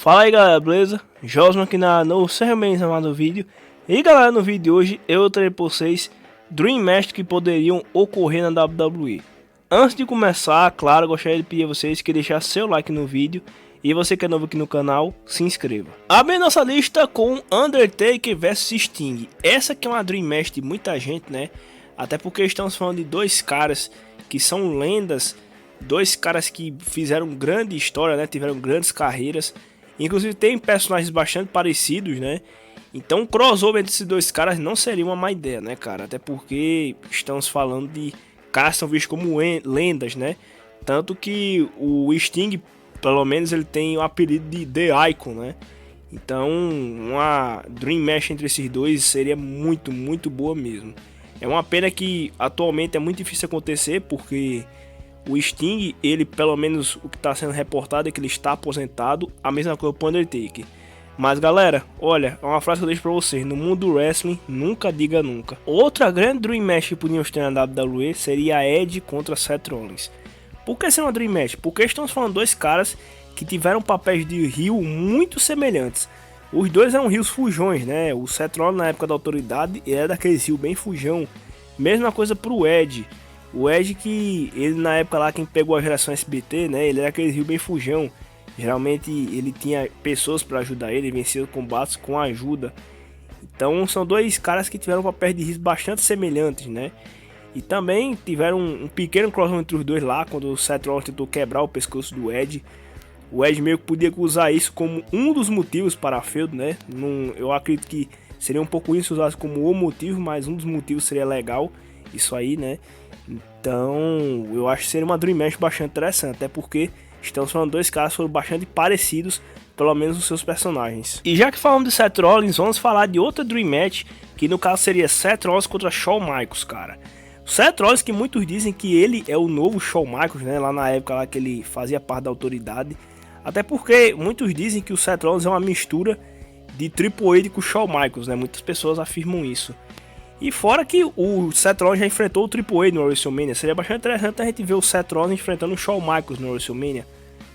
Fala aí galera, beleza? Josman aqui no Seja Bem Amado vídeo. E galera, no vídeo de hoje eu trarei para vocês Dream Match que poderiam ocorrer na WWE. Antes de começar, claro, gostaria de pedir a vocês que deixassem seu like no vídeo. E você que é novo aqui no canal, se inscreva. Abre nossa lista com Undertaker vs Sting. Essa que é uma Dream Match de muita gente, né? Até porque estamos falando de dois caras que são lendas. Dois caras que fizeram grande história, né? Tiveram grandes carreiras. Inclusive tem personagens bastante parecidos, né? Então um crossover entre esses dois caras não seria uma má ideia, né, cara? Até porque estamos falando de caras que são vistos como lendas, né? Tanto que o Sting, pelo menos, ele tem o apelido de The Icon, né? Então uma Dream Match entre esses dois seria muito boa mesmo. É uma pena que atualmente é muito difícil acontecer, porque o Sting, ele, pelo menos o que está sendo reportado é que ele está aposentado, a mesma coisa para o Undertaker. Mas galera, olha, é uma frase que eu deixo para vocês: no mundo do wrestling, nunca diga nunca. Outra grande Dream Match que podíamos ter na WWE seria a Edge contra Seth Rollins. Por que ser uma Dream Match? Porque estamos falando de dois caras que tiveram papéis de heel muito semelhantes. Os dois eram heels fujões, né? O Seth Rollins na época da autoridade era daqueles heel bem fujão. Mesma coisa para o Edge. O Edge, que ele na época lá, quem pegou a geração SBT, né, ele era aquele rio bem fujão. Geralmente ele tinha pessoas para ajudar ele, vencia combates com ajuda. Então são dois caras que tiveram papéis de risco bastante semelhantes, né. E também tiveram um pequeno crossover entre os dois lá, quando o Seth Rollins tentou quebrar o pescoço do Edge. O Edge meio que podia usar isso como um dos motivos para a feud, né. Eu acredito que seria um pouco isso usado como o motivo, mas um dos motivos seria legal isso aí, né. Então eu acho que seria uma Dream Match bastante interessante, até porque estamos falando de dois caras que foram bastante parecidos, pelo menos os seus personagens. E já que falamos de Seth Rollins, vamos falar de outra Dream Match, que no caso seria Seth Rollins contra Shawn Michaels, cara. O Seth Rollins, que muitos dizem que ele é o novo Shawn Michaels, né, lá na época lá que ele fazia parte da autoridade. Até porque muitos dizem que o Seth Rollins é uma mistura de Triple H com o Shawn Michaels, né, muitas pessoas afirmam isso. E fora que o Seth Rollins já enfrentou o Triple H no WrestleMania, seria bastante interessante a gente ver o Seth Rollins enfrentando o Shawn Michaels no WrestleMania.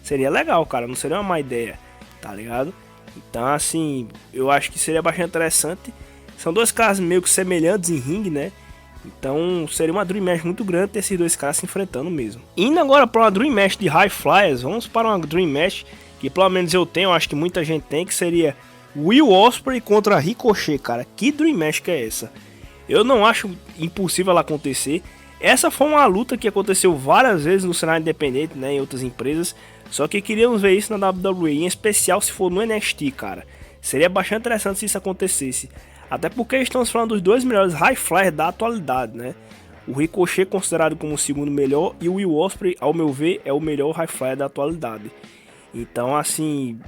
Seria legal, cara, não seria uma má ideia, tá ligado? Então, assim, eu acho que seria bastante interessante. São dois caras meio que semelhantes em ringue, né? Então, seria uma Dream Match muito grande ter esses dois caras se enfrentando mesmo. Indo agora para uma Dream Match de High Flyers, vamos para uma Dream Match que pelo menos eu tenho, acho que muita gente tem, que seria Will Ospreay contra Ricochet, cara. Que Dream Match que é essa? Eu não acho impossível ela acontecer. Essa foi uma luta que aconteceu várias vezes no cenário independente, né, em outras empresas. Só que queríamos ver isso na WWE, em especial se for no NXT, cara. Seria bastante interessante se isso acontecesse. Até porque estamos falando dos dois melhores High Flyers da atualidade, né? O Ricochet considerado como o segundo melhor e o Will Ospreay, ao meu ver, é o melhor High Flyer da atualidade. Então, assim,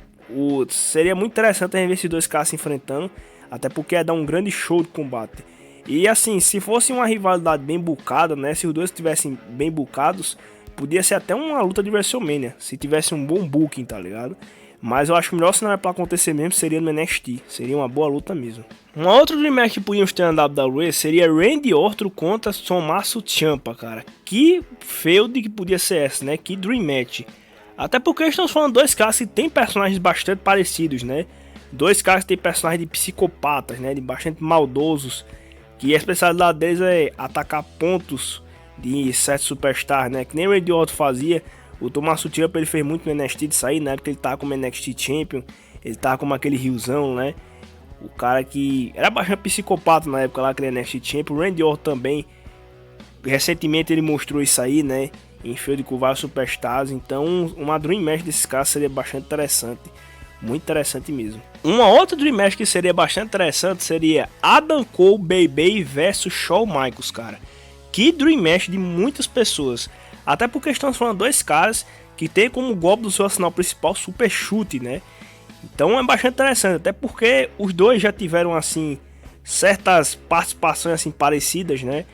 seria muito interessante a gente ver esses dois caras se enfrentando. Até porque ia dar um grande show de combate. E assim, se fosse uma rivalidade bem bucada, né? Se os dois estivessem bem bucados, podia ser até uma luta de WrestleMania, se tivesse um bom booking, tá ligado? Mas eu acho que o melhor cenário para acontecer mesmo seria no NXT, seria uma boa luta mesmo. Uma outra Dream Match que podíamos ter na WWE seria Randy Orton contra Tommaso Ciampa, cara. Que feud que podia ser essa, né? Que Dream Match. Até porque estamos falando de dois caras que têm personagens bastante parecidos, né? Dois caras que têm personagens de psicopatas, né? De bastante maldosos. Que a especialidade deles é atacar pontos de certos superstars, né? Que nem o Randy Orton fazia. O Tommaso Ciampa ele fez muito no NXT de sair, na época ele tava como NXT Champion. Ele tava como aquele riozão, né? O cara que era bastante psicopata na época lá, aquele NXT Champion. O Randy Orton também. Recentemente ele mostrou isso aí, né? Em feud com vários superstars. Então uma Dream Match desses caras seria bastante interessante. Muito interessante mesmo. Uma outra Dream Match que seria bastante interessante seria Adam Cole Baby vs Shawn Michaels, cara. Que Dream Match de muitas pessoas. Até porque estamos falando de dois caras que tem como golpe do seu arsenal principal super chute, né? Então é bastante interessante, até porque os dois já tiveram assim certas participações assim parecidas, né?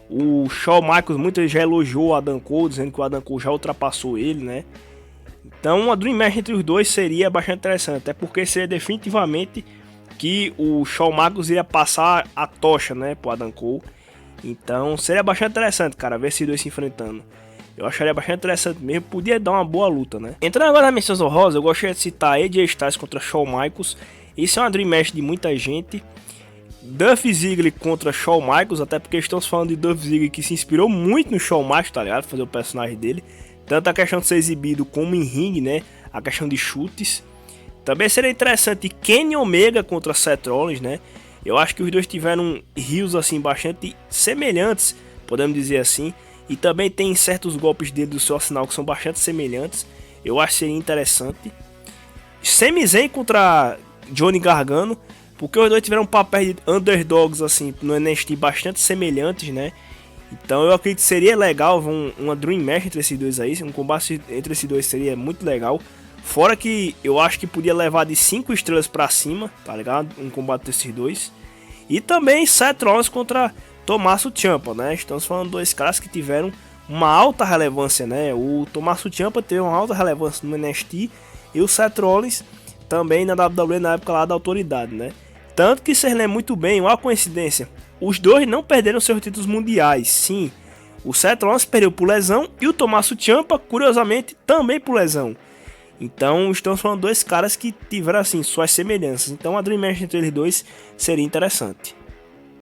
O Shawn Michaels muitas já elogiou o Adam Cole, dizendo que o Adam Cole já ultrapassou ele, né? Então uma Dream Match entre os dois seria bastante interessante, até porque seria definitivamente que o Shawn Michaels iria passar a tocha, né, pro Adam Cole. Então seria bastante interessante, cara, ver esses dois se enfrentando. Eu acharia bastante interessante mesmo, podia dar uma boa luta, né? Entrando agora nas menções honrosas, eu gostaria de citar AJ Styles contra Shawn Michaels. Isso é uma Dream Match de muita gente. Dolph Ziggler contra Shawn Michaels, até porque estamos falando de Dolph Ziggler que se inspirou muito no Shawn Michaels, tá ligado? Fazer o personagem dele. Tanto a questão de ser exibido como em ringue, né? A questão de chutes. Também seria interessante Kenny Omega contra Seth Rollins, né? Eu acho que os dois tiveram rios assim bastante semelhantes, podemos dizer assim. E também tem certos golpes dele do seu arsenal que são bastante semelhantes. Eu acho que seria interessante. Sami Zayn contra Johnny Gargano, porque os dois tiveram um papel de underdogs assim no NXT bastante semelhantes, né? Então eu acredito que seria legal uma Dream Match entre esses dois aí, um combate entre esses dois seria muito legal. Fora que eu acho que podia levar de 5 estrelas pra cima, tá ligado? Um combate desses dois. E também Seth Rollins contra Tommaso Ciampa, né? Estamos falando de dois caras que tiveram uma alta relevância, né? O Tommaso Ciampa teve uma alta relevância no NXT e o Seth Rollins também na WWE na época lá da autoridade, né? Tanto que vocês lembram muito bem, olha a coincidência, os dois não perderam seus títulos mundiais, sim. O Seth Rollins perdeu por lesão e o Tommaso Ciampa, curiosamente, também por lesão. Então estamos falando de dois caras que tiveram assim suas semelhanças. Então a Dream Match entre eles dois seria interessante.